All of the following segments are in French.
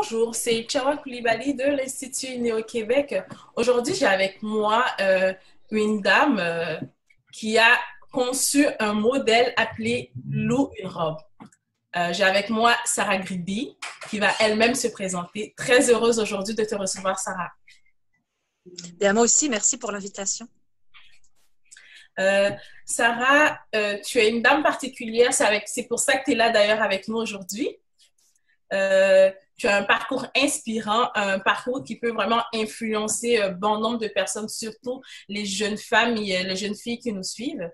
Bonjour, c'est Chawa Koulibaly de l'Institut Néo-Québec. Aujourd'hui, j'ai avec moi une dame qui a conçu un modèle appelé Lou une robe. J'ai avec moi Sarah Griby qui va elle-même se présenter. Très heureuse aujourd'hui de te recevoir, Sarah. Et à moi aussi, merci pour l'invitation. Euh, Sarah, tu es une dame particulière, c'est pour ça que tu es là d'ailleurs avec nous aujourd'hui. Tu as un parcours inspirant, un parcours qui peut vraiment influencer un bon nombre de personnes, surtout les jeunes femmes et les jeunes filles qui nous suivent.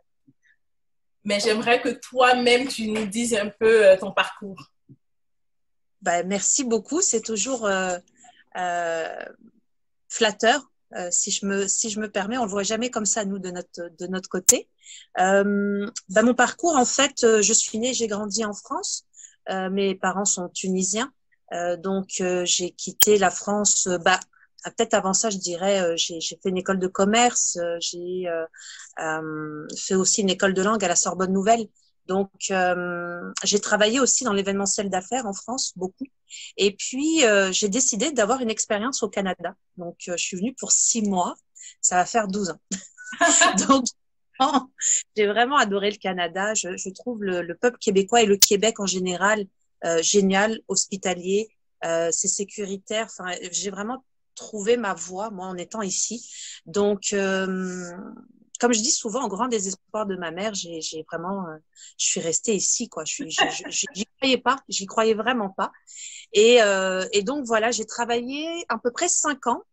Mais j'aimerais que toi-même, tu nous dises un peu ton parcours. Merci beaucoup. C'est toujours euh, flatteur. Si je me permets, on le voit jamais comme ça, nous, de notre côté. Mon parcours, en fait, je suis née, j'ai grandi en France. Mes parents sont tunisiens. J'ai quitté la France. Peut-être avant ça, je dirais, j'ai fait une école de commerce. J'ai fait aussi une école de langue à la Sorbonne Nouvelle. J'ai travaillé aussi dans l'événementiel d'affaires en France, beaucoup. Et puis, j'ai décidé d'avoir une expérience au Canada. Je suis venue pour 6 mois. Ça va faire 12 ans. Donc, j'ai vraiment adoré le Canada. Je trouve le peuple québécois et le Québec en général génial, hospitalier, c'est sécuritaire. Enfin, j'ai vraiment trouvé ma voie, moi, en étant ici. Comme je dis souvent, au grand désespoir de ma mère, j'ai vraiment, je suis restée ici, quoi. J'y croyais pas, j'y croyais vraiment pas. Et donc voilà, j'ai travaillé à peu près 5 ans,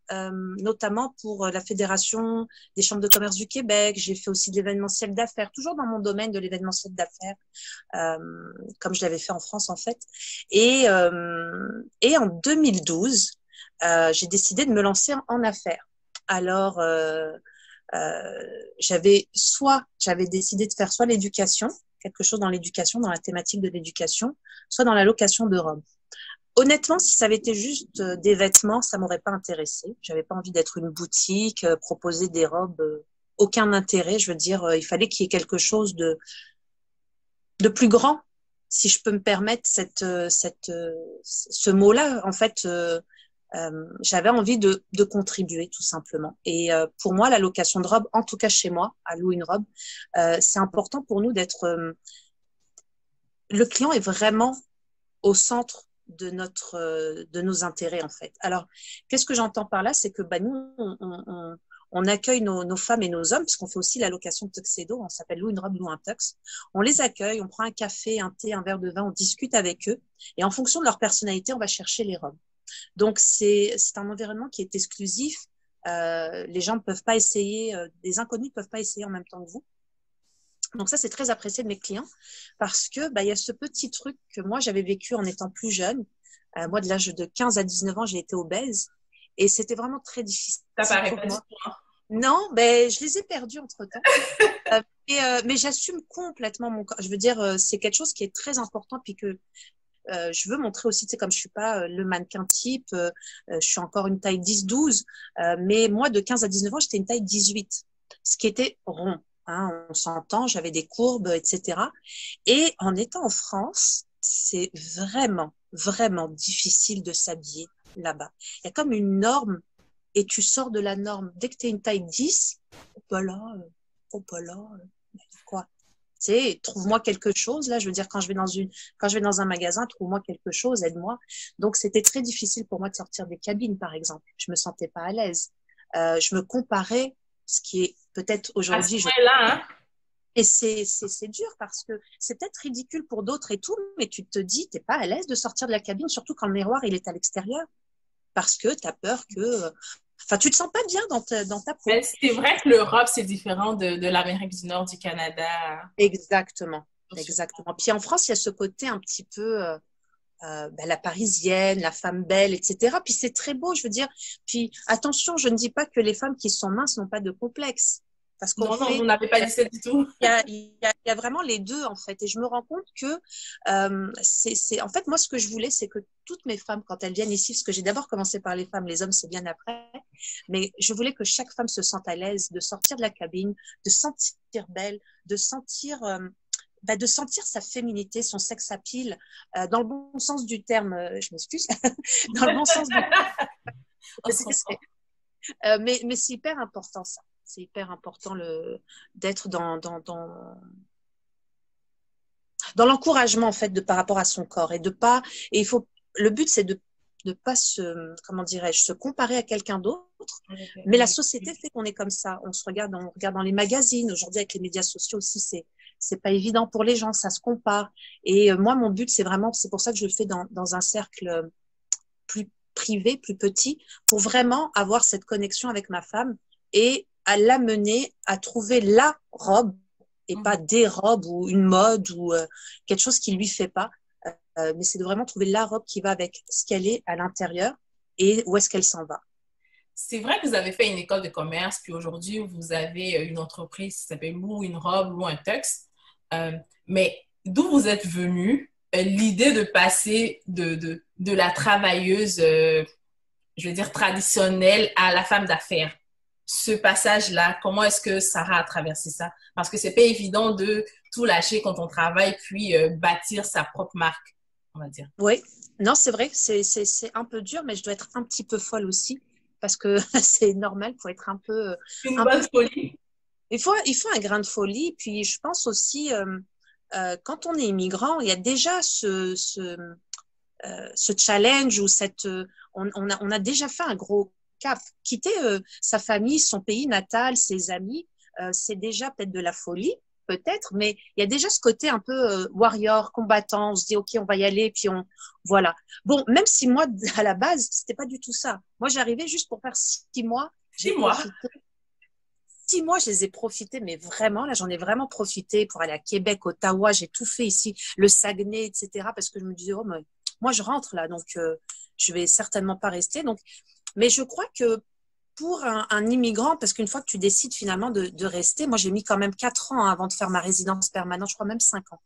notamment pour la Fédération des chambres de commerce du Québec. J'ai fait aussi de l'événementiel d'affaires, toujours dans mon domaine de l'événementiel d'affaires, comme je l'avais fait en France en fait. Et en 2012, j'ai décidé de me lancer en affaires. Alors, j'avais décidé de faire soit l'éducation, quelque chose dans l'éducation, dans la thématique de l'éducation, soit dans la location de robes. Honnêtement, si ça avait été juste des vêtements, ça m'aurait pas intéressé. J'avais pas envie d'être une boutique, proposer des robes, aucun intérêt. Je veux dire, il fallait qu'il y ait quelque chose de plus grand, si je peux me permettre ce mot-là. En fait, j'avais envie de contribuer tout simplement. Et pour moi, la location de robe, en tout cas chez moi, à louer une robe, c'est important pour nous d'être. Le client est vraiment au centre de nos intérêts en fait. Alors, qu'est-ce que j'entends par là? C'est que nous, on accueille nos femmes et nos hommes, parce qu'on fait aussi la location de tuxedo, on s'appelle Lou une robe, Lou un tux. On les accueille, on prend un café, un thé, un verre de vin, on discute avec eux, et en fonction de leur personnalité, on va chercher les robes. Donc, c'est un environnement qui est exclusif. Les gens ne peuvent pas essayer, des inconnus ne peuvent pas essayer en même temps que vous. Donc ça, c'est très apprécié de mes clients parce que il y a ce petit truc que moi, j'avais vécu en étant plus jeune. Moi, de l'âge de 15 à 19 ans, j'ai été obèse et c'était vraiment très difficile Ça paraît pour pas du moi. tout, hein? Non, je les ai perdus entre-temps. Mais j'assume complètement mon corps. Je veux dire, c'est quelque chose qui est très important puis que je veux montrer aussi, tu sais, comme je suis pas le mannequin type, je suis encore une taille 10-12, mais moi, de 15 à 19 ans, j'étais une taille 18, ce qui était rond. Hein, on s'entend, j'avais des courbes, etc. Et en étant en France, c'est vraiment, vraiment difficile de s'habiller là-bas. Il y a comme une norme et tu sors de la norme. Dès que tu es une taille 10, oh bah là, oh bah là, quoi. Tu sais, trouve-moi quelque chose. Là, je veux dire, quand je vais dans un magasin, trouve-moi quelque chose, aide-moi. Donc, c'était très difficile pour moi de sortir des cabines, par exemple. Je me sentais pas à l'aise. Je me comparais, ce qui est peut-être À ce aujourd'hui, point-là, hein? et c'est dur parce que c'est peut-être ridicule pour d'autres et tout, mais tu te dis, t'es pas à l'aise de sortir de la cabine, surtout quand le miroir, il est à l'extérieur, parce que tu as peur que, enfin, tu te sens pas bien dans ta peau. Mais c'est vrai que l'Europe, c'est différent de l'Amérique du Nord, du Canada. Exactement. Exactement. Puis en France, il y a ce côté un petit peu la parisienne, la femme belle, etc. Puis c'est très beau, je veux dire. Puis attention, je ne dis pas que les femmes qui sont minces n'ont pas de complexe. Parce qu'on Non, non, vous fait, n'avez pas dit ça du tout. il y a vraiment les deux, en fait. Et je me rends compte que, en fait, moi, ce que je voulais, c'est que toutes mes femmes, quand elles viennent ici, parce que j'ai d'abord commencé par les femmes, les hommes, c'est bien après, mais je voulais que chaque femme se sente à l'aise de sortir de la cabine, de sentir belle, de sentir de sentir sa féminité, son sex appeal, dans le bon sens du terme, je m'excuse, dans le bon sens du On se comprend. mais c'est hyper important ça. C'est hyper important d'être dans l'encouragement en fait par rapport à son corps et de pas et il faut le but c'est de ne pas comment dirais-je se comparer à quelqu'un d'autre, mais la société fait qu'on est comme ça. On regarde dans les magazines aujourd'hui avec les médias sociaux aussi, c'est pas évident pour les gens, ça se compare. Et moi mon but c'est pour ça que je le fais dans un cercle plus privé, plus petit, pour vraiment avoir cette connexion avec ma femme et à l'amener à trouver la robe et pas des robes ou une mode ou quelque chose qui lui fait pas. Mais c'est de vraiment trouver la robe qui va avec ce qu'elle est à l'intérieur et où est-ce qu'elle s'en va. C'est vrai que vous avez fait une école de commerce, puis aujourd'hui, vous avez une entreprise qui s'appelle Lou une robe, Lou un tux. Mais d'où vous êtes venu l'idée de passer de la travailleuse, je veux dire, traditionnelle à la femme d'affaires? Ce passage-là, comment est-ce que Sarah a traversé ça? Parce que c'est pas évident de tout lâcher quand on travaille, puis bâtir sa propre marque, on va dire. Oui, non, c'est vrai, c'est un peu dur, mais je dois être un petit peu folle aussi, parce que c'est normal, il faut être Une un peu. bonne folie. Il faut un grain de folie, puis je pense aussi, quand on est immigrant, il y a déjà ce challenge ou on a déjà fait un gros cap. Quitter sa famille, son pays natal, ses amis, c'est déjà peut-être de la folie, peut-être, mais il y a déjà ce côté un peu warrior, combattant. On se dit, OK, on va y aller, puis voilà. Bon, même si moi, à la base, c'était pas du tout ça. Moi, j'arrivais juste pour faire 6 mois. J'ai Dis-moi. profité. 6 mois, je les ai profités, mais vraiment, là, j'en ai vraiment profité pour aller à Québec, Ottawa. J'ai tout fait ici, le Saguenay, etc. Parce que je me disais, oh, mais moi, je rentre là, donc je vais certainement pas rester. Donc, mais je crois que pour un immigrant, parce qu'une fois que tu décides finalement de rester, moi, j'ai mis quand même 4 ans avant de faire ma résidence permanente, je crois même 5 ans.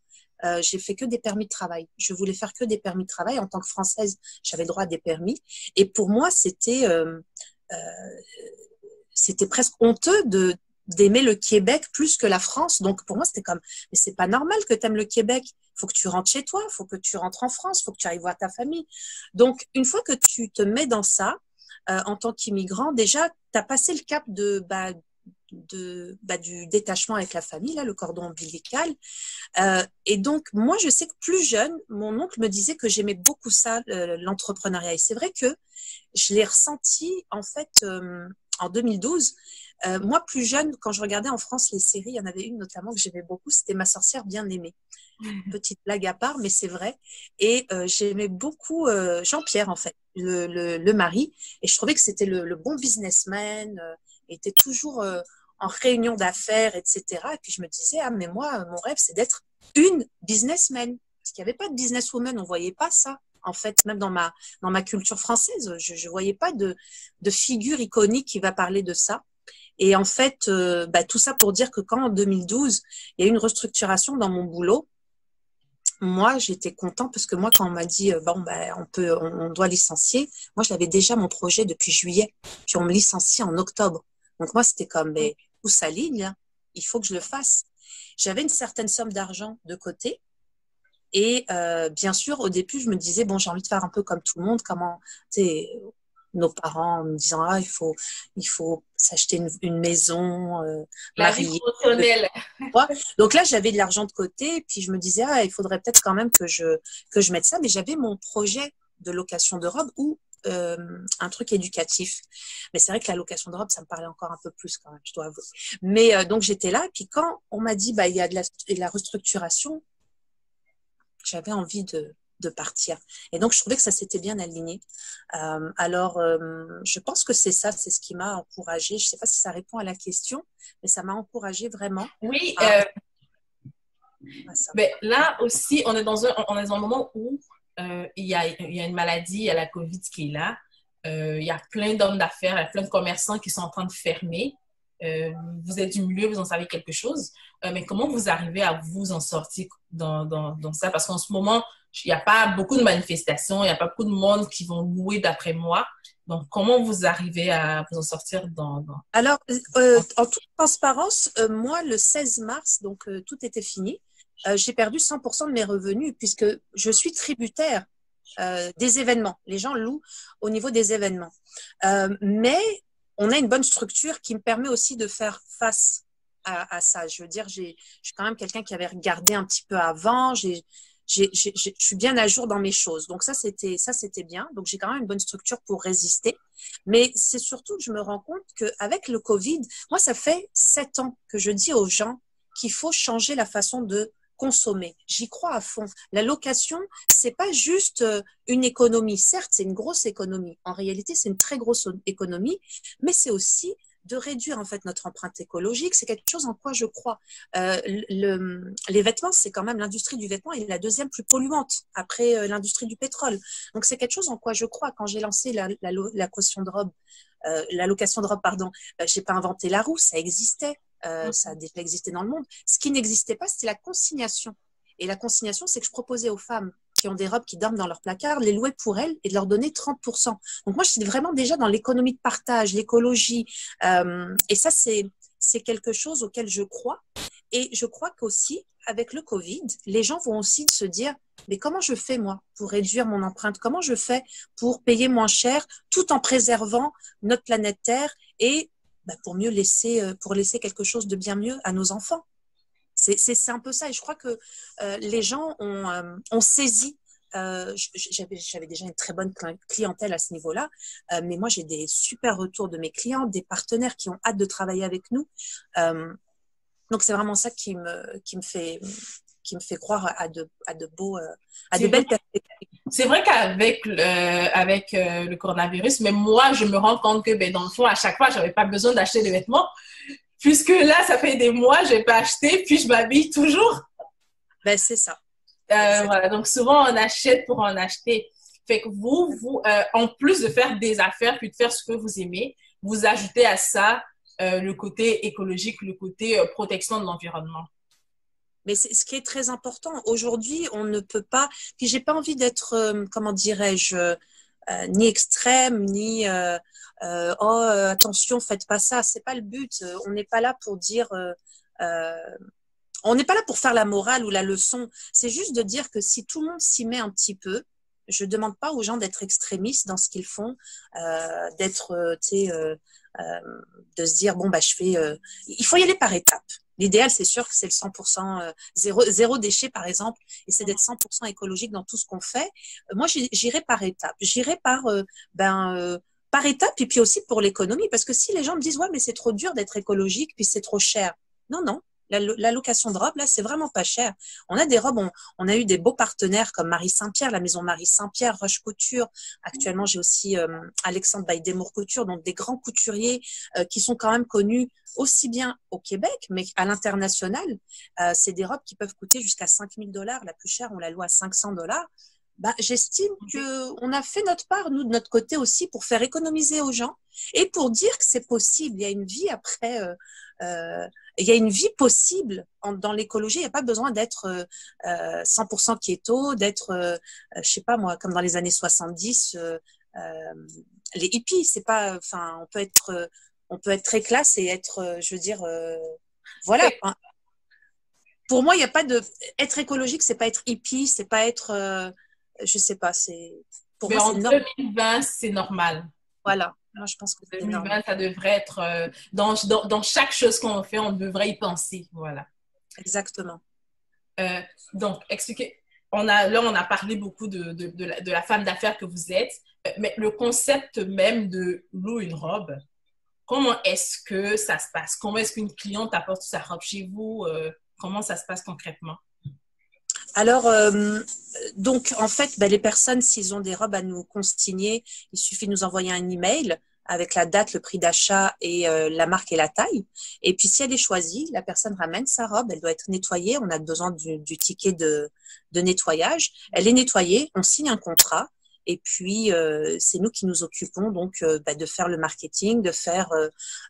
J'ai fait que des permis de travail. Je voulais faire que des permis de travail. En tant que Française, j'avais le droit à des permis. Et pour moi, c'était presque honteux d'aimer le Québec plus que la France. Donc, pour moi, c'était comme, mais c'est pas normal que tu aimes le Québec. Il faut que tu rentres chez toi, il faut que tu rentres en France, il faut que tu ailles voir ta famille. Donc, une fois que tu te mets dans ça, en tant qu'immigrant, déjà, tu as passé le cap du détachement avec la famille, là, le cordon ombilical. Et donc, moi, je sais que plus jeune, mon oncle me disait que j'aimais beaucoup ça, l'entrepreneuriat. Et c'est vrai que je l'ai ressenti, en fait, en 2012. Moi, plus jeune, quand je regardais en France les séries, il y en avait une notamment que j'aimais beaucoup, c'était Ma sorcière bien aimée. Petite blague à part, mais c'est vrai. Et j'aimais beaucoup Jean-Pierre, en fait, le mari. Et je trouvais que c'était le bon businessman, était toujours en réunion d'affaires, etc. Et puis je me disais, ah, mais moi, mon rêve, c'est d'être une businessman. Parce qu'il n'y avait pas de businesswoman, on ne voyait pas ça. En fait, même dans ma culture française, je ne voyais pas de figure iconique qui va parler de ça. Et en fait, tout ça pour dire que quand en 2012, il y a eu une restructuration dans mon boulot, moi, j'étais contente parce que moi, quand on m'a dit, on doit licencier, moi, j'avais déjà mon projet depuis juillet, puis on me licencie en octobre. Donc moi, c'était comme, mais tout s'aligne, hein, il faut que je le fasse. J'avais une certaine somme d'argent de côté. Et bien sûr, au début, je me disais, bon, j'ai envie de faire un peu comme tout le monde, comment, tu sais, nos parents en me disant, ah, il faut s'acheter une maison, La vie marier. professionnelle. Donc là, j'avais de l'argent de côté, et puis je me disais, ah, il faudrait peut-être quand même que je mette ça, mais j'avais mon projet de location de robe ou un truc éducatif. Mais c'est vrai que la location de robe, ça me parlait encore un peu plus quand même, je dois avouer. Mais donc j'étais là, et puis quand on m'a dit, il y a de la restructuration, j'avais envie de partir. Et donc, je trouvais que ça s'était bien aligné. Alors, je pense que c'est ça, c'est ce qui m'a encouragée. Je ne sais pas si ça répond à la question, mais ça m'a encouragée vraiment. Oui, Ça. mais là aussi, on est dans un moment où il y a une maladie, il y a la COVID qui est là. Il y a plein d'hommes d'affaires, il y a plein de commerçants qui sont en train de fermer. Vous êtes du milieu, vous en savez quelque chose. Mais comment vous arrivez à vous en sortir dans ça? Parce qu'en ce moment, il n'y a pas beaucoup de manifestations, il n'y a pas beaucoup de monde qui vont louer d'après moi. Donc, comment vous arrivez à vous en sortir Alors, en toute transparence, moi, le 16 mars, donc tout était fini. j'ai perdu 100% de mes revenus puisque je suis tributaire des événements. Les gens louent au niveau des événements. Mais on a une bonne structure qui me permet aussi de faire face à ça. Je veux dire, je suis quand même quelqu'un qui avait regardé un petit peu avant. Je suis bien à jour dans mes choses. Donc ça, c'était bien. Donc j'ai quand même une bonne structure pour résister. Mais c'est surtout que je me rends compte qu'avec le Covid, moi, ça fait 7 ans que je dis aux gens qu'il faut changer la façon de consommer. J'y crois à fond. La location, c'est pas juste une économie. Certes, c'est une grosse économie. En réalité, c'est une très grosse économie, mais c'est aussi de réduire en fait notre empreinte écologique. C'est quelque chose en quoi je crois. Les vêtements, c'est quand même l'industrie du vêtement est la deuxième plus polluante après l'industrie du pétrole. Donc c'est quelque chose en quoi je crois. Quand j'ai lancé la caution de robe, la location de robe, pardon, j'ai pas inventé la roue, ça existait. Ça a déjà existé dans le monde. Ce qui n'existait pas, c'était la consignation. Et la consignation, c'est que je proposais aux femmes qui ont des robes qui dorment dans leur placard, les louer pour elles et de leur donner 30%. Donc moi, je suis vraiment déjà dans l'économie de partage, l'écologie. Et ça, c'est quelque chose auquel je crois. Et je crois qu'aussi, avec le Covid, les gens vont aussi se dire, mais comment je fais, moi, pour réduire mon empreinte? Comment je fais pour payer moins cher tout en préservant notre planète Terre et pour laisser quelque chose de bien mieux à nos enfants. C'est un peu ça. Et je crois que les gens ont saisi. J'avais déjà une très bonne clientèle à ce niveau-là, mais moi j'ai des super retours de mes clients, des partenaires qui ont hâte de travailler avec nous. Donc c'est vraiment ça qui me fait croire à de belles perspectives. C'est vrai qu'avec le coronavirus, mais moi, je me rends compte que, dans le fond, à chaque fois, je n'avais pas besoin d'acheter des vêtements, puisque là, ça fait des mois, je n'ai pas acheté, puis je m'habille toujours. C'est ça. Voilà, donc souvent, on achète pour en acheter. Fait que vous en plus de faire des affaires, puis de faire ce que vous aimez, vous ajoutez à ça le côté écologique, le côté protection de l'environnement. Mais ce qui est très important, aujourd'hui, on ne peut pas, puis j'ai pas envie d'être, comment dirais-je, ni extrême, ni attention, faites pas ça. C'est pas le but. On n'est pas là pour dire, on n'est pas là pour faire la morale ou la leçon. C'est juste de dire que si tout le monde s'y met un petit peu, je demande pas aux gens d'être extrémistes dans ce qu'ils font, d'être, de se dire bon je fais, il faut y aller par étapes. L'idéal, c'est sûr que c'est le 100% zéro déchet, par exemple, et c'est d'être 100% écologique dans tout ce qu'on fait. Moi, j'irai par étapes. J'irai par étapes, et puis aussi pour l'économie, parce que si les gens me disent ouais, mais c'est trop dur d'être écologique, puis c'est trop cher. Non. La location de robes, là, c'est vraiment pas cher. On a des robes, on a eu des beaux partenaires comme Marie Saint-Pierre, la maison Marie Saint-Pierre, Roche Couture. Actuellement, j'ai aussi Alexandre Baye-Desmours Couture, donc des grands couturiers qui sont quand même connus aussi bien au Québec, mais à l'international. C'est des robes qui peuvent coûter jusqu'à 5 000 $. La plus chère, on la loue à 500 $. J'estime qu'on a fait notre part, nous, de notre côté aussi, pour faire économiser aux gens et pour dire que c'est possible. Il y a une vie après, il y a une vie possible dans l'écologie. Il n'y a pas besoin d'être 100% keto, d'être, je sais pas moi, comme dans les années 70, les hippies. C'est pas, enfin, on peut être très classe et être, je veux dire, voilà. Pour moi, il n'y a pas de être écologique, c'est pas être hippie, c'est pas être je sais pas, pour mais moi en c'est normal. 2020, c'est normal. Voilà, moi je pense que c'est 2020, normal. ça devrait être dans chaque chose qu'on fait, on devrait y penser. Voilà. Exactement. Donc, expliquez. On a parlé beaucoup de la femme d'affaires que vous êtes, mais le concept même de louer une robe, comment est-ce que ça se passe? Comment est-ce qu'une cliente apporte sa robe chez vous? Comment ça se passe concrètement? Alors, donc, en fait, les personnes, s'ils ont des robes à nous consigner, il suffit de nous envoyer un email avec la date, le prix d'achat et la marque et la taille. Et puis, si elle est choisie, la personne ramène sa robe, elle doit être nettoyée. On a besoin du ticket de nettoyage. Elle est nettoyée, on signe un contrat. Et puis, c'est nous qui nous occupons donc de faire le marketing, de faire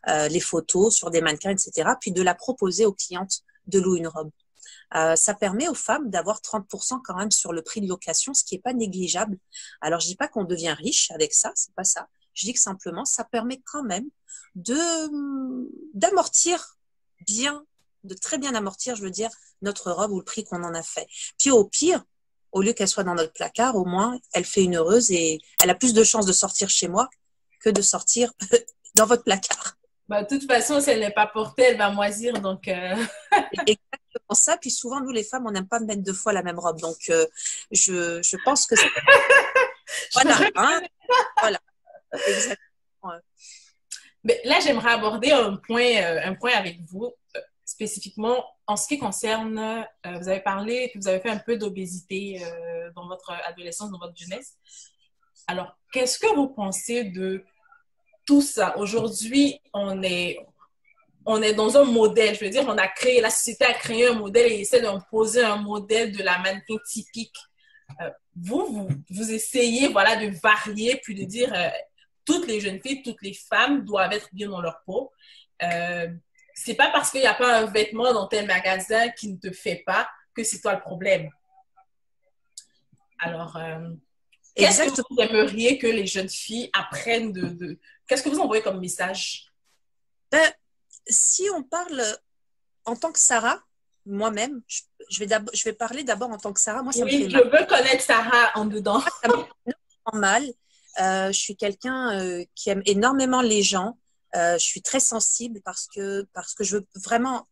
les photos sur des mannequins, etc. Puis de la proposer aux clientes de louer une robe. Ça permet aux femmes d'avoir 30% quand même sur le prix de location, ce qui n'est pas négligeable. Alors, je dis pas qu'on devient riche avec ça, c'est pas ça. Je dis que simplement, ça permet quand même d'amortir bien de très bien amortir, je veux dire, notre robe ou le prix qu'on en a fait. Puis au pire, au lieu qu'elle soit dans notre placard, au moins, elle fait une heureuse et elle a plus de chances de sortir chez moi que de sortir dans votre placard. Bah, de toute façon, si elle n'est pas portée, elle va moisir. Donc, Exactement ça. Puis souvent, nous, les femmes, on n'aime pas mettre deux fois la même robe. Donc, je pense que c'est… Voilà, hein, voilà, exactement. mais là, j'aimerais aborder un point avec vous, spécifiquement en ce qui concerne, vous avez parlé que vous avez fait un peu d'obésité dans votre adolescence, dans votre jeunesse. Alors, qu'est-ce que vous pensez de tout ça? Aujourd'hui, on est dans un modèle, je veux dire, la société a créé un modèle et essaie d'imposer un modèle de la mannequin typique. Vous essayez, voilà, de varier, puis de dire toutes les jeunes filles, toutes les femmes doivent être bien dans leur peau. C'est pas parce qu'il n'y a pas un vêtement dans tel magasin qui ne te fait pas que c'est toi le problème. Alors, qu'est-ce que vous aimeriez que les jeunes filles apprennent Qu'est-ce que vous envoyez comme message? Ben, si on parle en tant que Sarah, moi-même, je vais parler d'abord en tant que Sarah. Moi, ça me fait mal. Oui, je veux connaître Sarah en dedans. Ça me fait énormément mal. Je suis quelqu'un qui aime énormément les gens. Je suis très sensible parce que je veux vraiment…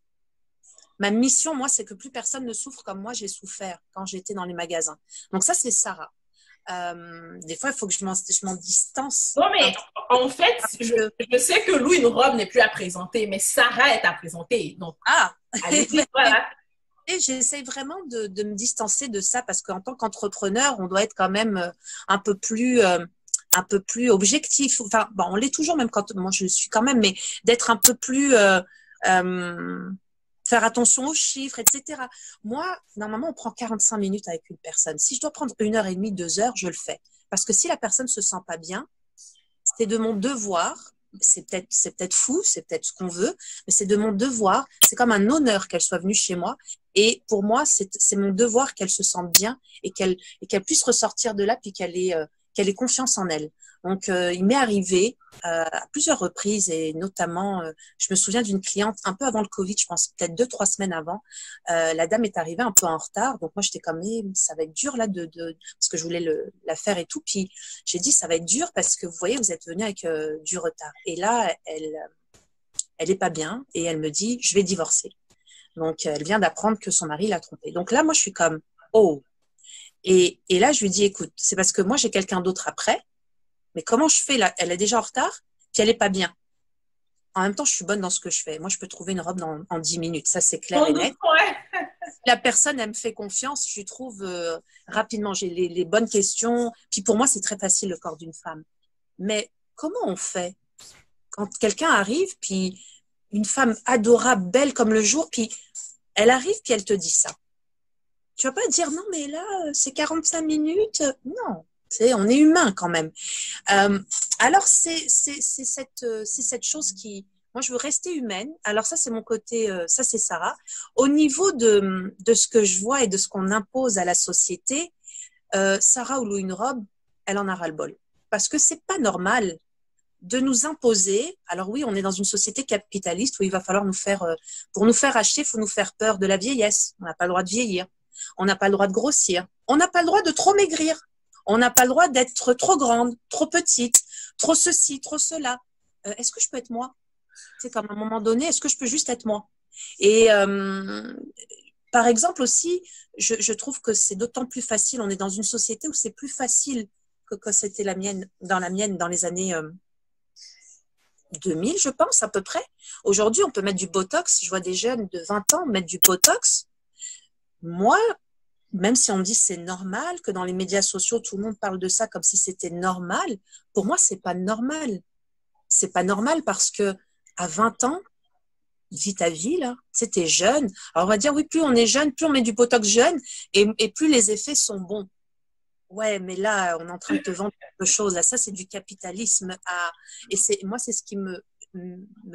Ma mission, moi, c'est que plus personne ne souffre comme moi, j'ai souffert quand j'étais dans les magasins. Donc ça, c'est Sarah. Des fois, il faut que je m'en distance. Non, mais en fait, je sais que Lou, une robe n'est plus à présenter, mais Sarah est à présenter. Donc, allez-y, voilà. Et j'essaie vraiment de me distancer de ça parce qu'en tant qu'entrepreneur, on doit être quand même un peu plus objectif. Enfin, bon, on l'est toujours, même quand moi je le suis quand même, mais d'être un peu plus faire attention aux chiffres, etc. Moi, normalement, on prend 45 minutes avec une personne. Si je dois prendre 1h30, 2 heures, je le fais. Parce que si la personne se sent pas bien, c'est de mon devoir. C'est peut-être fou, c'est peut-être ce qu'on veut, mais c'est de mon devoir. C'est comme un honneur qu'elle soit venue chez moi. Et pour moi, c'est mon devoir qu'elle se sente bien et qu'elle puisse ressortir de là puis qu'elle ait confiance en elle. Donc, il m'est arrivé à plusieurs reprises et notamment, je me souviens d'une cliente un peu avant le Covid, je pense peut-être 2-3 semaines avant. La dame est arrivée un peu en retard, donc moi j'étais comme ça va être dur là parce que je voulais la faire et tout. Puis j'ai dit ça va être dur parce que vous voyez vous êtes venu avec du retard. Et là elle est pas bien et elle me dit je vais divorcer. Donc elle vient d'apprendre que son mari l'a trompée. Donc là moi je suis comme oh. Et là je lui dis écoute c'est parce que moi j'ai quelqu'un d'autre après. Mais comment je fais là? Elle est déjà en retard, puis elle est pas bien. En même temps, je suis bonne dans ce que je fais. Moi, je peux trouver une robe en 10 minutes. Ça, c'est clair et net. La personne, elle me fait confiance. Je trouve rapidement. J'ai les bonnes questions. Puis pour moi, c'est très facile le corps d'une femme. Mais comment on fait quand quelqu'un arrive, puis une femme adorable, belle comme le jour, puis elle arrive, puis elle te dit ça? Tu vas pas dire non, mais là, c'est 45 minutes. Non. On est humain quand même. Alors, c'est cette chose qui… Moi, je veux rester humaine. Alors ça, c'est mon côté… ça, c'est Sarah. Au niveau de ce que je vois et de ce qu'on impose à la société, Sarah ou Lou une robe, elle en a ras-le-bol. Parce que c'est pas normal de nous imposer… Alors oui, on est dans une société capitaliste où il va falloir nous faire… pour nous faire acheter, il faut nous faire peur de la vieillesse. On n'a pas le droit de vieillir. On n'a pas le droit de grossir. On n'a pas le droit de trop maigrir. On n'a pas le droit d'être trop grande, trop petite, trop ceci, trop cela. Est-ce que je peux être moi? C'est comme à un moment donné, est-ce que je peux juste être moi? Et par exemple aussi, je trouve que c'est d'autant plus facile. On est dans une société où c'est plus facile que c'était dans les années 2000, je pense, à peu près. Aujourd'hui, on peut mettre du Botox. Je vois des jeunes de 20 ans mettre du Botox. Moi, même si on me dit c'est normal, que dans les médias sociaux, tout le monde parle de ça comme si c'était normal, pour moi, c'est pas normal. C'est pas normal parce que à 20 ans, vis ta vie, là. T'es jeune. Alors, on va dire, oui, plus on est jeune, plus on met du Botox jeune et plus les effets sont bons. Ouais, mais là, on est en train de te vendre quelque chose. Là, ça, c'est du capitalisme. Et moi, c'est ce qui me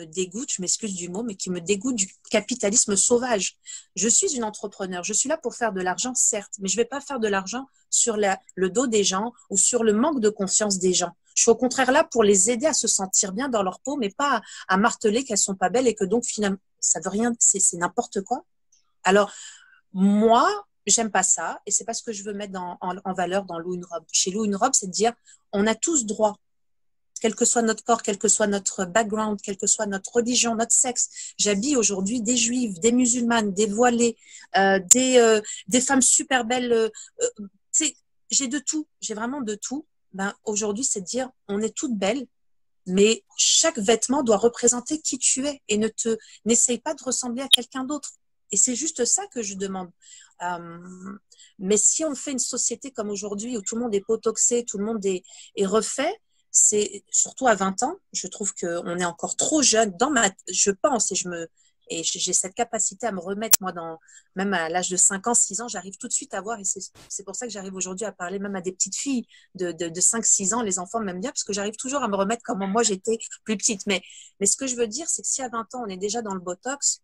dégoûte, je m'excuse du mot, mais qui me dégoûte du capitalisme sauvage. Je suis une entrepreneur, je suis là pour faire de l'argent, certes, mais je ne vais pas faire de l'argent sur le dos des gens ou sur le manque de confiance des gens. Je suis au contraire là pour les aider à se sentir bien dans leur peau, mais pas à marteler qu'elles sont pas belles et que donc finalement, ça veut rien, c'est n'importe quoi. Alors, moi, j'aime pas ça et c'est pas ce que je veux mettre en valeur dans Loup une robe. Chez Loup une robe, c'est de dire, on a tous droit, quel que soit notre corps, quel que soit notre background, quelle que soit notre religion, notre sexe. J'habille aujourd'hui des juives, des musulmanes, des voilées, des femmes super belles. J'ai de tout, j'ai vraiment de tout. Ben, aujourd'hui, c'est de dire, on est toutes belles, mais chaque vêtement doit représenter qui tu es et n'essaye pas de ressembler à quelqu'un d'autre. Et c'est juste ça que je demande. Mais si on fait une société comme aujourd'hui où tout le monde est potoxé, tout le monde est refait, c'est surtout à 20 ans, je trouve qu'on est encore trop jeune. Je pense et j'ai cette capacité à me remettre, moi, même à l'âge de 5 ans, 6 ans, j'arrive tout de suite à voir, et c'est pour ça que j'arrive aujourd'hui à parler même à des petites filles de 5, 6 ans, les enfants m'aiment bien, parce que j'arrive toujours à me remettre comment moi j'étais plus petite. Mais ce que je veux dire, c'est que si à 20 ans, on est déjà dans le Botox,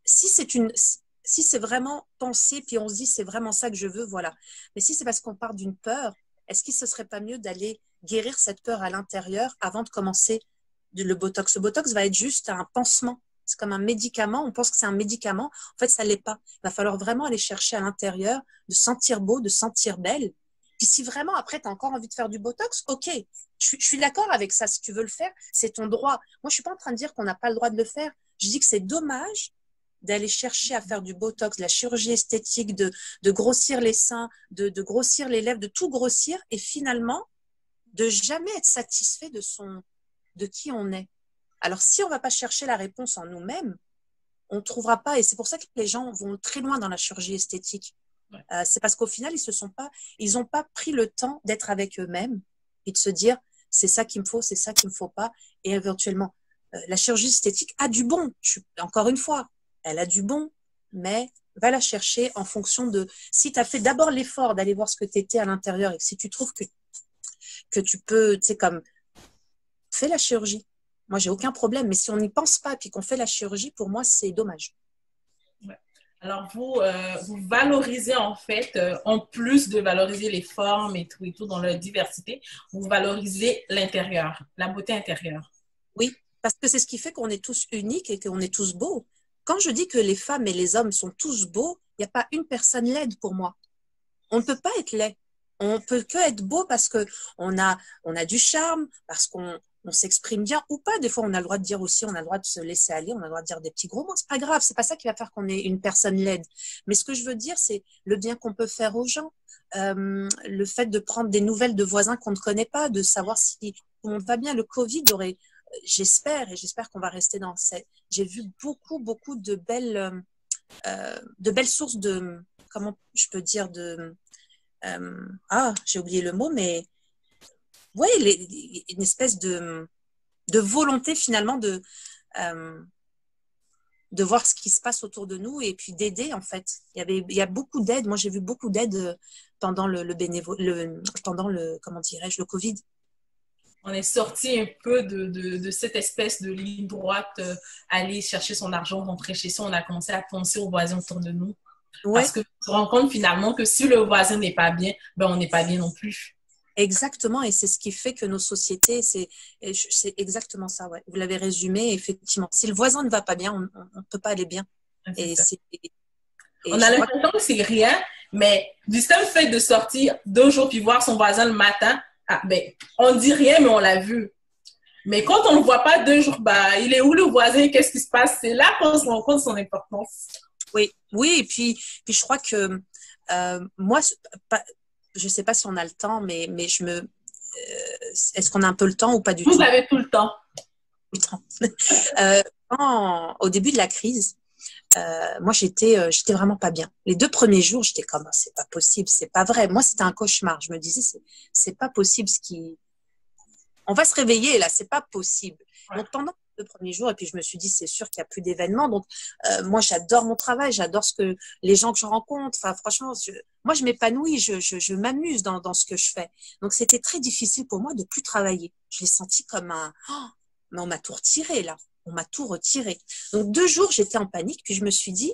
si c'est vraiment pensé, puis on se dit c'est vraiment ça que je veux, voilà. Mais si c'est parce qu'on part d'une peur, est-ce qu'il ne serait pas mieux d'aller guérir cette peur à l'intérieur avant de commencer le Botox? Le Botox va être juste un pansement. C'est comme un médicament. On pense que c'est un médicament. En fait, ça ne l'est pas. Il va falloir vraiment aller chercher à l'intérieur, de sentir beau, de sentir belle. Puis si vraiment, après, tu as encore envie de faire du Botox, ok, je suis d'accord avec ça. Si tu veux le faire, c'est ton droit. Moi, je ne suis pas en train de dire qu'on n'a pas le droit de le faire. Je dis que c'est dommage d'aller chercher à faire du Botox, de la chirurgie esthétique, de grossir les seins, de grossir les lèvres, de tout grossir, et finalement, de jamais être satisfait de qui on est. Alors, si on ne va pas chercher la réponse en nous-mêmes, on ne trouvera pas, et c'est pour ça que les gens vont très loin dans la chirurgie esthétique. Ouais. C'est parce qu'au final, ils n'ont pas pris le temps d'être avec eux-mêmes et de se dire, c'est ça qu'il me faut, c'est ça qu'il ne me faut pas, et éventuellement, la chirurgie esthétique a du bon, encore une fois, elle a du bon, mais va la chercher en fonction de, si tu as fait d'abord l'effort d'aller voir ce que tu étais à l'intérieur, et que si tu trouves que tu peux, tu sais, comme, fais la chirurgie. Moi, j'ai aucun problème, mais si on n'y pense pas et qu'on fait la chirurgie, pour moi, c'est dommage. Ouais. Alors, vous valorisez en fait, en plus de valoriser les formes et tout dans leur diversité, vous valorisez l'intérieur, la beauté intérieure. Oui, parce que c'est ce qui fait qu'on est tous uniques et qu'on est tous beaux. Quand je dis que les femmes et les hommes sont tous beaux, il n'y a pas une personne laide pour moi. On ne peut pas être laid. On peut que être beau parce qu'on a du charme, parce qu'on s'exprime bien ou pas. Des fois, on a le droit de dire aussi, on a le droit de se laisser aller, on a le droit de dire des petits gros mots. C'est pas grave, c'est pas ça qui va faire qu'on est une personne laide. Mais ce que je veux dire, c'est le bien qu'on peut faire aux gens. Le fait de prendre des nouvelles de voisins qu'on ne connaît pas, de savoir si tout le monde va bien. Le Covid aurait, j'espère qu'on va rester dans cette. J'ai vu beaucoup de belles sources de, comment je peux dire, j'ai oublié le mot, mais ouais, une espèce de volonté finalement de voir ce qui se passe autour de nous et puis d'aider en fait. Il y a beaucoup d'aide. Moi, j'ai vu beaucoup d'aide pendant comment dirais-je, le Covid. On est sorti un peu de cette espèce de ligne droite, aller chercher son argent, rentrer chez soi. On a commencé à penser aux voisins autour de nous. Ouais. Parce que tu te rends compte finalement que si le voisin n'est pas bien, ben on n'est pas bien non plus. Exactement, et c'est ce qui fait que nos sociétés, c'est exactement ça, ouais. Vous l'avez résumé, effectivement. Si le voisin ne va pas bien, on ne peut pas aller bien. On a l'impression que c'est rien, mais du seul fait de sortir 2 jours puis voir son voisin le matin, on dit rien, mais on l'a vu. Mais quand on ne le voit pas 2 jours, il est où le voisin? Qu'est-ce qui se passe? C'est là qu'on se rend compte de son importance. Oui, et puis je crois que moi, je ne sais pas si on a le temps, mais est-ce qu'on a un peu le temps ou pas du tout? Vous avez tout le temps. Au début de la crise, moi, j'étais vraiment pas bien. Les 2 premiers jours, j'étais comme, c'est pas possible, c'est pas vrai. Moi, c'était un cauchemar. Je me disais, c'est pas possible on va se réveiller là, c'est pas possible. Ouais. Donc, pendant les 2 premiers jours, et puis je me suis dit, c'est sûr qu'il n'y a plus d'événements. Donc, moi, j'adore mon travail, j'adore les gens que je rencontre. Enfin, franchement, moi, je m'épanouis, je m'amuse dans ce que je fais. Donc, c'était très difficile pour moi de plus travailler. Je l'ai senti comme mais on m'a tout retiré là. On m'a tout retiré. Donc, 2 jours, j'étais en panique, puis je me suis dit,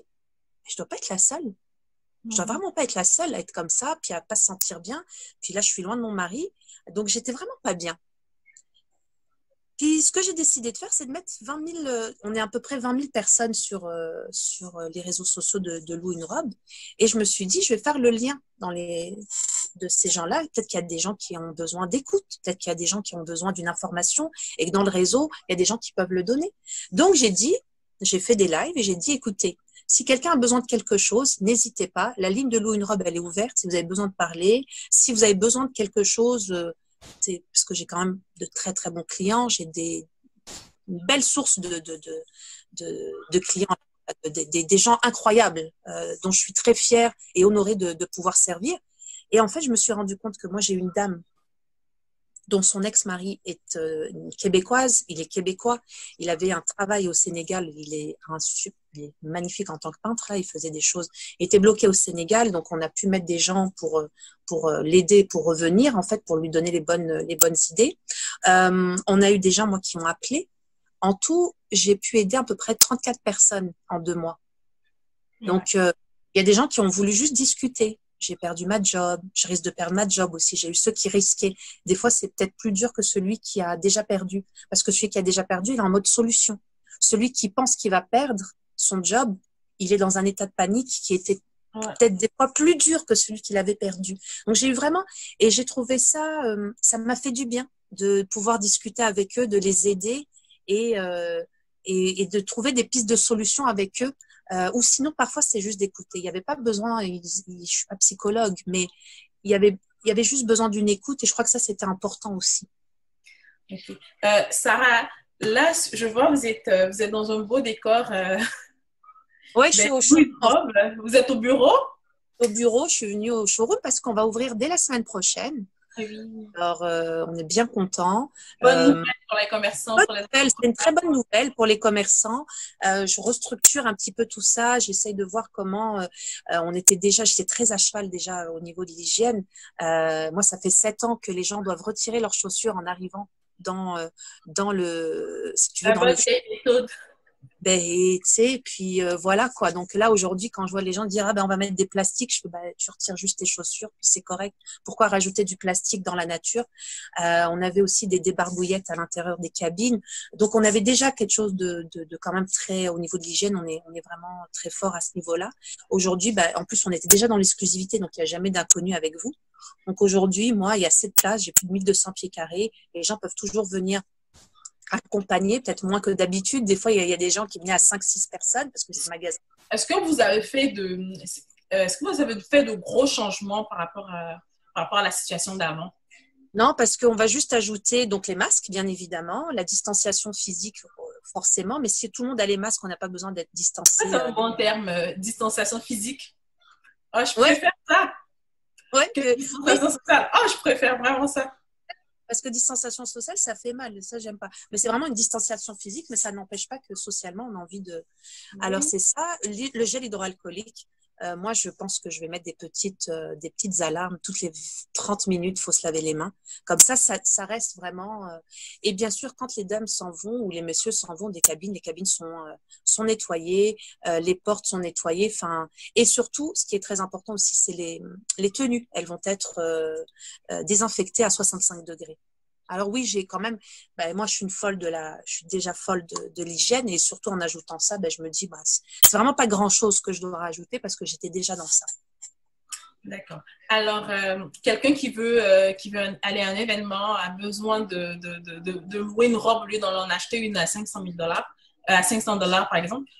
je dois pas être la seule. Je dois vraiment pas être la seule à être comme ça, puis à pas se sentir bien. Puis là, je suis loin de mon mari. Donc, j'étais vraiment pas bien. Puis, ce que j'ai décidé de faire, c'est de mettre 20 000, on est à peu près 20 000 personnes sur les réseaux sociaux de Lou une robe. Et je me suis dit, je vais faire le lien de ces gens-là. Peut-être qu'il y a des gens qui ont besoin d'écoute. Peut-être qu'il y a des gens qui ont besoin d'une information et que dans le réseau, il y a des gens qui peuvent le donner. Donc, j'ai fait des lives et j'ai dit, écoutez, si quelqu'un a besoin de quelque chose, n'hésitez pas. La ligne de Lou une robe, elle est ouverte. Si vous avez besoin de parler, si vous avez besoin de quelque chose, parce que j'ai quand même de très, très bons clients. J'ai une belle source de clients, des gens incroyables dont je suis très fière et honorée de pouvoir servir. Et en fait, je me suis rendu compte que moi, j'ai une dame dont son ex-mari est une Québécoise, il est québécois, il avait un travail au Sénégal, il est magnifique en tant que peintre, là, il faisait des choses, il était bloqué au Sénégal, donc on a pu mettre des gens pour l'aider, pour revenir, en fait, pour lui donner les bonnes idées. On a eu des gens, moi, qui ont appelé. En tout, j'ai pu aider à peu près 34 personnes en 2 mois. Donc, il y a des gens qui ont voulu juste discuter. J'ai perdu ma job, je risque de perdre ma job aussi. J'ai eu ceux qui risquaient. Des fois, c'est peut-être plus dur que celui qui a déjà perdu. Parce que celui qui a déjà perdu, il est en mode solution. Celui qui pense qu'il va perdre son job, il est dans un état de panique qui était peut-être des fois plus dur que celui qui l'avait perdu. Donc, j'ai eu vraiment, et j'ai trouvé ça, ça m'a fait du bien de pouvoir discuter avec eux, de les aider et de trouver des pistes de solutions avec eux. Ou sinon, parfois, c'est juste d'écouter. Il n'y avait pas besoin, je ne suis pas psychologue, mais il y avait juste besoin d'une écoute et je crois que ça, c'était important aussi. Okay. Sarah, là, je vois, vous êtes dans un beau décor. Oui, je suis au showroom. Vous êtes au bureau? Au bureau, je suis venue au showroom parce qu'on va ouvrir dès la semaine prochaine. Oui. Alors, on est bien contents. Bonne nouvelle pour les commerçants. C'est une très bonne nouvelle pour les commerçants. Je restructure un petit peu tout ça. J'essaye de voir comment j'étais très à cheval déjà au niveau de l'hygiène. Moi, ça fait 7 ans que les gens doivent retirer leurs chaussures en arrivant dans le, si tu veux, dans le méthode. Ben, tu sais, puis voilà quoi. Donc là, aujourd'hui, quand je vois les gens dire, ah ben, on va mettre des plastiques, je fais, ben, tu retires juste tes chaussures, puis c'est correct. Pourquoi rajouter du plastique dans la nature? On avait aussi des débarbouillettes à l'intérieur des cabines. Donc, on avait déjà quelque chose de quand même très, au niveau de l'hygiène, on est vraiment très fort à ce niveau-là. Aujourd'hui, ben, en plus, on était déjà dans l'exclusivité, donc il n'y a jamais d'inconnu avec vous. Donc aujourd'hui, moi, il y a 7 places, j'ai plus de 1200 pieds carrés, et les gens peuvent toujours venir accompagner, peut-être moins que d'habitude. Des fois, il y a des gens qui venaient à 5-6 personnes parce que c'est un magasin. Est-ce que vous avez fait de gros changements par rapport à la situation d'avant? Non, parce qu'on va juste ajouter donc les masques, bien évidemment, la distanciation physique, forcément, mais si tout le monde a les masques, on n'a pas besoin d'être distancé. C'est un bon terme, distanciation physique. Oh, je préfère ça. Ouais, distanciation sociale. Oh, je préfère vraiment ça. Parce que distanciation sociale, ça fait mal. Ça, j'aime pas. Mais c'est vraiment une distanciation physique, mais ça n'empêche pas que socialement, on a envie de… Alors, c'est ça. Le gel hydroalcoolique, moi, je pense que je vais mettre des petites alarmes. Toutes les 30 minutes, il faut se laver les mains. Comme ça reste vraiment… Et bien sûr, quand les dames s'en vont ou les messieurs s'en vont des cabines, les cabines sont nettoyées, les portes sont nettoyées. Et surtout, ce qui est très important aussi, c'est les tenues. Elles vont être désinfectées à 65 degrés. Alors oui, j'ai quand même, moi je suis déjà folle de l'hygiène et surtout en ajoutant ça, je me dis, c'est vraiment pas grand chose que je dois rajouter parce que j'étais déjà dans ça. D'accord. Alors, quelqu'un qui veut aller à un événement a besoin de louer une robe au lieu d'en acheter une à 500 000 $, à 500 $ par exemple.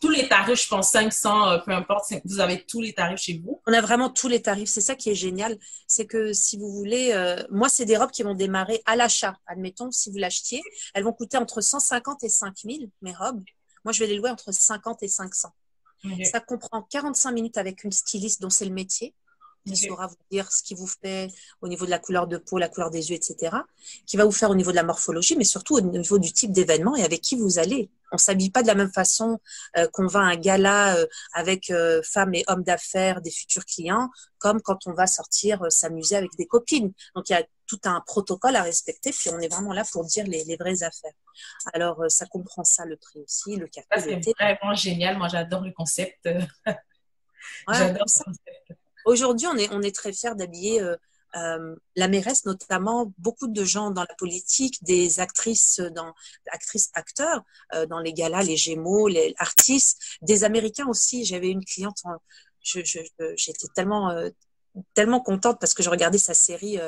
Tous les tarifs, je pense 500, peu importe, vous avez tous les tarifs chez vous. On a vraiment tous les tarifs. C'est ça qui est génial. C'est que si vous voulez, moi, c'est des robes qui vont démarrer à l'achat. Admettons, si vous l'achetiez, elles vont coûter entre 150 et 5000, mes robes. Moi, je vais les louer entre 50 et 500. Okay. Ça comprend 45 minutes avec une styliste dont c'est le métier, qui saura vous dire ce qui vous fait au niveau de la couleur de peau, la couleur des yeux, etc. Qui va vous faire au niveau de la morphologie, mais surtout au niveau du type d'événement et avec qui vous allez. On ne s'habille pas de la même façon qu'on va à un gala avec femmes et hommes d'affaires, des futurs clients, comme quand on va sortir s'amuser avec des copines. Donc, il y a tout un protocole à respecter, puis on est vraiment là pour dire les vraies affaires. Alors, ça comprend ça, le prix aussi, le café, ça, c'est vraiment génial. Moi, j'adore le concept. J'adore ça. Aujourd'hui, on est très fiers d'habiller La mairesse notamment, beaucoup de gens dans la politique, des actrices, acteurs dans les galas, les Gémeaux, les artistes, des Américains aussi. J'avais une cliente, j'étais tellement contente parce que je regardais sa série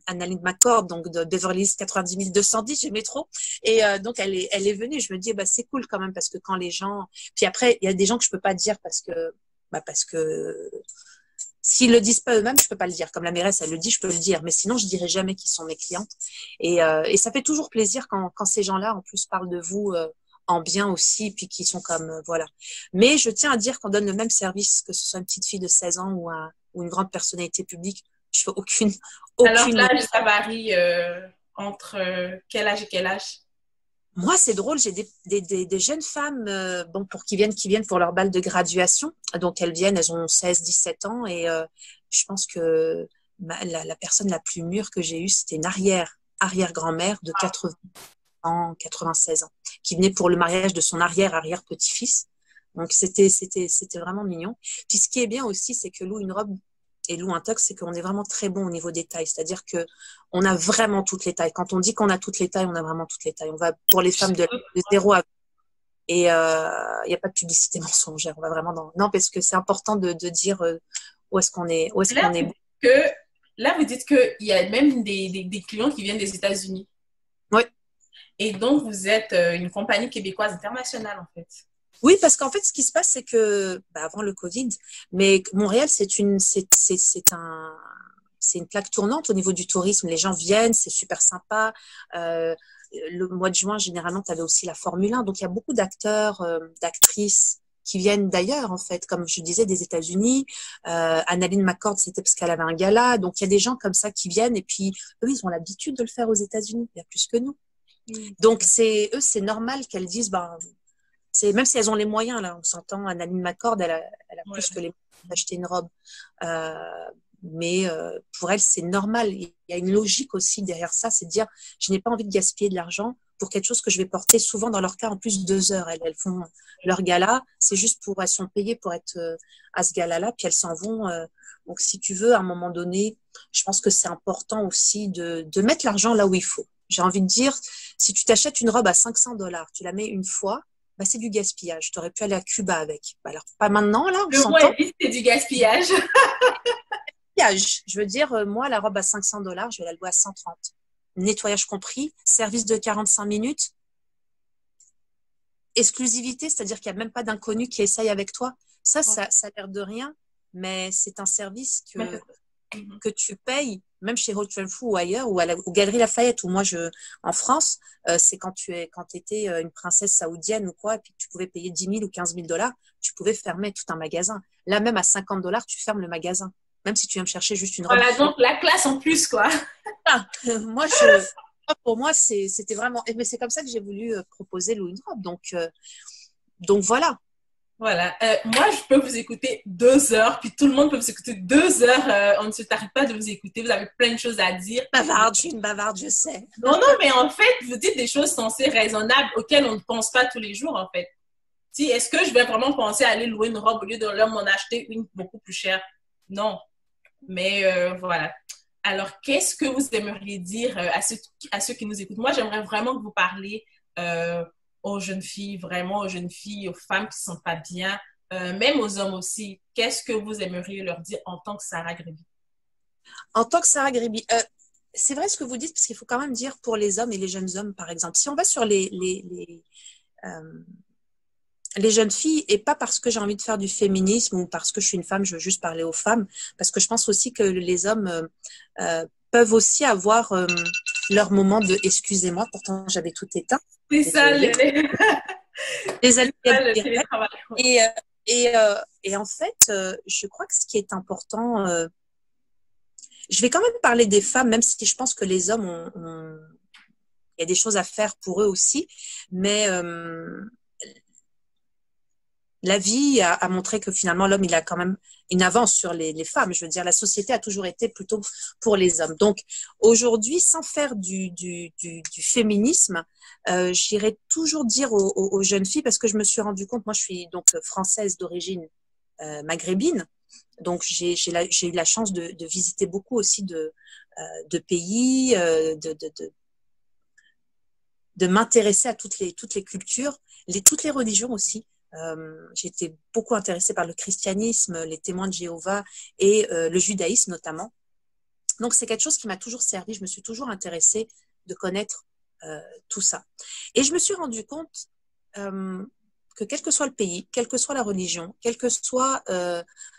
Annalyn McCord, donc de Beverly Hills 90 210, j'aimais trop. Et donc elle est venue. Je me dis bah c'est cool quand même parce que quand les gens, puis après il y a des gens que je peux pas dire parce que s'ils le disent pas eux-mêmes, je peux pas le dire. Comme la mairesse, elle le dit, je peux le dire. Mais sinon, je dirai jamais qu'ils sont mes clientes. Et ça fait toujours plaisir quand ces gens-là, en plus, parlent de vous en bien aussi, puis qui sont comme voilà. Mais je tiens à dire qu'on donne le même service que ce soit une petite fille de 16 ans ou une grande personnalité publique. Je fais Alors aucune. là, ça varie entre quel âge et quel âge? Moi, c'est drôle, j'ai des jeunes femmes bon, qui viennent pour leur bal de graduation. Donc, elles ont 16, 17 ans. Et je pense que la personne la plus mûre que j'ai eue, c'était une arrière-grand-mère de 80 ans, 96 ans, qui venait pour le mariage de son arrière-petit-fils. Donc, c'était vraiment mignon. Puis, ce qui est bien aussi, c'est que Lou une robe et Lou un tox, c'est qu'on est vraiment très bon au niveau des tailles. C'est-à-dire que on a vraiment toutes les tailles. Quand on dit qu'on a toutes les tailles, on a vraiment toutes les tailles. On va pour les femmes de 0 à... Et il n'y a pas de publicité mensongère. On va vraiment dans... Non, parce que c'est important de dire où est-ce qu'on est, où est-ce qu'on est bon. Là, vous dites qu'il y a même des clients qui viennent des États-Unis. Oui. Et donc, vous êtes une compagnie québécoise internationale, en fait. Oui, parce qu'en fait, ce qui se passe, c'est que avant le Covid, mais Montréal, c'est une plaque tournante au niveau du tourisme. Les gens viennent, c'est super sympa. Le mois de juin, généralement, tu avais aussi la Formule 1. Donc, il y a beaucoup d'acteurs, d'actrices qui viennent d'ailleurs, en fait, comme je disais, des États-Unis. Annalyn McCord, c'était parce qu'elle avait un gala. Donc, il y a des gens comme ça qui viennent et puis eux, ils ont l'habitude de le faire aux États-Unis. Il y a plus que nous. Donc, c'est normal qu'elles disent, même si elles ont les moyens, là, on s'entend, Annalyn McCord, elle a plus que les moyens d'acheter une robe. Mais pour elle, c'est normal. Il y a une logique aussi derrière ça, c'est de dire, je n'ai pas envie de gaspiller de l'argent pour quelque chose que je vais porter souvent dans leur cas en plus 2 heures. Elles font leur gala, c'est juste elles sont payées pour être à ce gala-là, puis elles s'en vont. Donc, si tu veux, à un moment donné, je pense que c'est important aussi de mettre l'argent là où il faut. J'ai envie de dire, si tu t'achètes une robe à $500, tu la mets une fois, c'est du gaspillage. Tu aurais pu aller à Cuba avec. Alors, pas maintenant, là, on s'entend. C'est du gaspillage. Je veux dire, moi, la robe à $500, je vais la louer à 130. Nettoyage compris, service de 45 minutes, exclusivité, c'est-à-dire qu'il n'y a même pas d'inconnu qui essaye avec toi. Ça a l'air de rien, mais c'est un service que tu payes, même chez Haute Fou ou ailleurs, ou aux Galeries Lafayette, où moi, en France, c'est quand étais une princesse saoudienne ou quoi, et puis tu pouvais payer 10 000 ou 15 000 $, tu pouvais fermer tout un magasin. Là, même à $50, tu fermes le magasin, même si tu viens me chercher juste une robe. Voilà, donc la classe en plus, quoi. Pour moi, c'était vraiment... Mais c'est comme ça que j'ai voulu proposer Lou une robe. Donc voilà. Voilà. Moi, je peux vous écouter 2 heures, puis tout le monde peut vous écouter 2 heures. On ne se tarde pas de vous écouter. Vous avez plein de choses à dire. Je suis une bavarde, je sais. Non, mais en fait, vous dites des choses sensées, raisonnables, auxquelles on ne pense pas tous les jours, en fait. Est-ce que je vais vraiment penser à aller louer une robe au lieu de m'en acheter une beaucoup plus chère? Non. Mais voilà. Alors, qu'est-ce que vous aimeriez dire à ceux qui nous écoutent? Moi, j'aimerais vraiment que vous parliez aux jeunes filles, vraiment aux jeunes filles, aux femmes qui ne sont pas bien, même aux hommes aussi. Qu'est-ce que vous aimeriez leur dire en tant que Sarah Gréby? En tant que Sarah Gréby, c'est vrai ce que vous dites, parce qu'il faut quand même dire pour les hommes et les jeunes hommes, par exemple. Si on va sur les jeunes filles, et pas parce que j'ai envie de faire du féminisme ou parce que je suis une femme, je veux juste parler aux femmes, parce que je pense aussi que les hommes peuvent aussi avoir leur moment de « excusez-moi, pourtant j'avais tout éteint ». C'est ça, les et en fait, je crois que ce qui est important, je vais quand même parler des femmes, même si je pense que les hommes il y a des choses à faire pour eux aussi, mais la vie a montré que finalement l'homme il a quand même une avance sur les femmes. Je veux dire, la société a toujours été plutôt pour les hommes. Donc aujourd'hui, sans faire du féminisme, j'irais toujours dire aux jeunes filles, parce que je me suis rendu compte, moi je suis donc française d'origine maghrébine, Donc, j'ai eu la chance de visiter beaucoup aussi de pays, de m'intéresser à toutes les cultures, toutes les religions aussi. J'ai été beaucoup intéressée par le christianisme, les témoins de Jéhovah et le judaïsme notamment. Donc, c'est quelque chose qui m'a toujours servi. Je me suis toujours intéressée de connaître tout ça. Et je me suis rendu compte que quel que soit le pays, quelle que soit la religion, quel que soit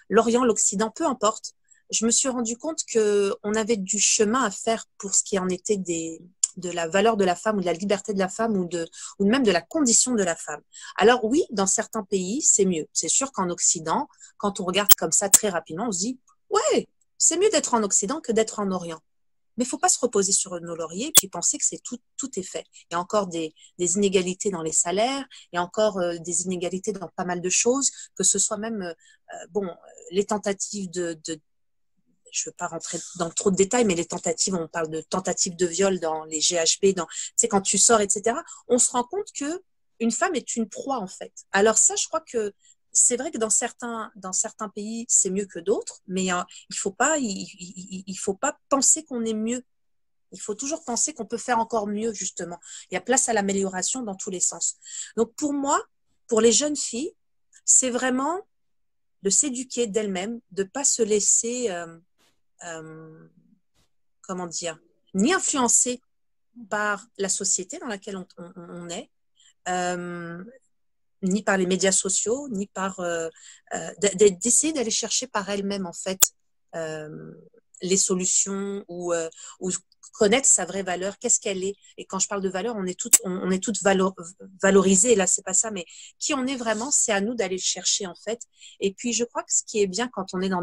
l'Orient, l'Occident, peu importe, je me suis rendu compte qu'on avait du chemin à faire pour ce qui en était de la valeur de la femme ou de la liberté de la femme ou même de la condition de la femme. Alors oui, dans certains pays, c'est mieux. C'est sûr qu'en Occident, quand on regarde comme ça très rapidement, on se dit « Ouais, c'est mieux d'être en Occident que d'être en Orient ». Mais il ne faut pas se reposer sur nos lauriers et puis penser que tout est fait. Il y a encore des inégalités dans les salaires, il y a encore des inégalités dans pas mal de choses, que ce soit même, les tentatives je ne veux pas rentrer dans trop de détails, mais les tentatives, on parle de tentatives de viol dans les GHB, tu sais, quand tu sors, etc. On se rend compte qu'une femme est une proie, en fait. Alors ça, je crois que c'est vrai que dans certains pays, c'est mieux que d'autres, mais il faut pas penser qu'on est mieux. Il faut toujours penser qu'on peut faire encore mieux, justement. Il y a place à l'amélioration dans tous les sens. Donc, pour moi, pour les jeunes filles, c'est vraiment de s'éduquer d'elles-mêmes, de ne pas se laisser, comment dire, ni influencer par la société dans laquelle on est, ni par les médias sociaux, ni par d'essayer d'aller chercher par elle-même en fait les solutions ou connaître sa vraie valeur, qu'est-ce qu'elle est. Et quand je parle de valeur, on est toutes valorisées. Là, c'est pas ça, mais qui on est vraiment, c'est à nous d'aller le chercher en fait. Et puis, je crois que ce qui est bien quand on est dans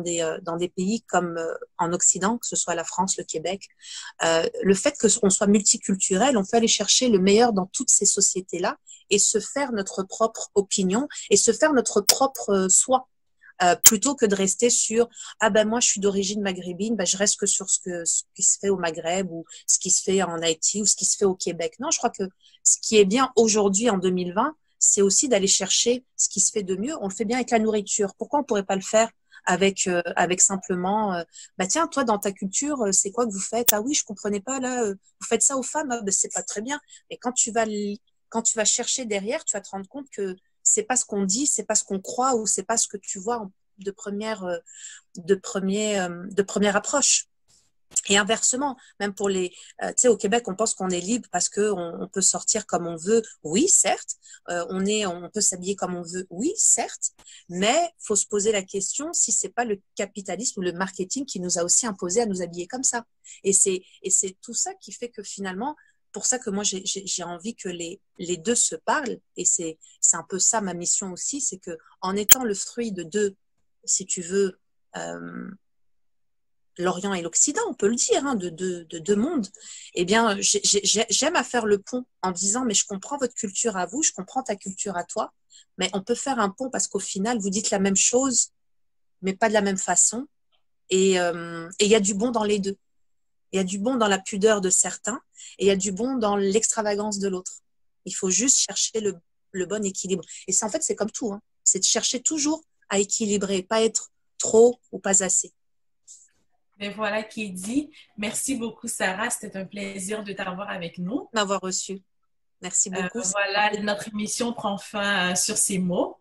des pays comme en Occident, que ce soit la France, le Québec, le fait qu'on soit multiculturel, on peut aller chercher le meilleur dans toutes ces sociétés-là et se faire notre propre opinion et se faire notre propre soi. Plutôt que de rester sur moi je suis d'origine maghrébine, je reste que sur ce qui se fait au Maghreb ou ce qui se fait en Haïti ou ce qui se fait au Québec. Non, je crois que ce qui est bien aujourd'hui en 2020, c'est aussi d'aller chercher ce qui se fait de mieux. On le fait bien avec la nourriture. Pourquoi on pourrait pas le faire avec simplement tiens, toi dans ta culture, c'est quoi que vous faites? Ah oui, je comprenais pas là, vous faites ça aux femmes, c'est pas très bien. Mais quand tu vas chercher derrière, tu vas te rendre compte que c'est pas ce qu'on dit, c'est pas ce qu'on croit ou c'est pas ce que tu vois de première approche. Et inversement, même pour tu sais, au Québec, on pense qu'on est libre parce que on peut sortir comme on veut. Oui, certes. On peut s'habiller comme on veut. Oui, certes. Mais faut se poser la question si c'est pas le capitalisme ou le marketing qui nous a aussi imposé à nous habiller comme ça. Et c'est tout ça qui fait que finalement, pour ça que moi j'ai envie que les deux se parlent, et c'est un peu ça ma mission aussi, c'est que en étant le fruit de deux, si tu veux, l'Orient et l'Occident, on peut le dire, de deux mondes, eh bien j'aime à faire le pont en disant mais je comprends votre culture à vous, je comprends ta culture à toi, mais on peut faire un pont parce qu'au final vous dites la même chose mais pas de la même façon, et il y a du bon dans les deux. Il y a du bon dans la pudeur de certains et il y a du bon dans l'extravagance de l'autre. Il faut juste chercher le bon équilibre. Et en fait, c'est comme tout. C'est de chercher toujours à équilibrer, pas être trop ou pas assez. Mais voilà qui est dit. Merci beaucoup, Sarah. C'était un plaisir de t'avoir avec nous. M'avoir reçu. Merci beaucoup. Voilà, notre émission prend fin sur ces mots.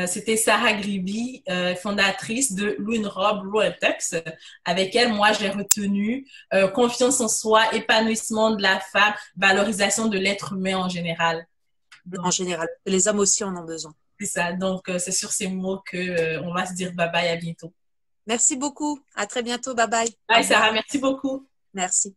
C'était Sarah Griby, fondatrice de Louis Robe Royaltex. Avec elle, moi, j'ai retenu confiance en soi, épanouissement de la femme, valorisation de l'être humain en général. Donc, en général, les hommes aussi en ont besoin. C'est ça. Donc, c'est sur ces mots qu'on va se dire bye-bye, à bientôt. Merci beaucoup. À très bientôt. Bye-bye. Bye, Sarah. Merci beaucoup. Merci.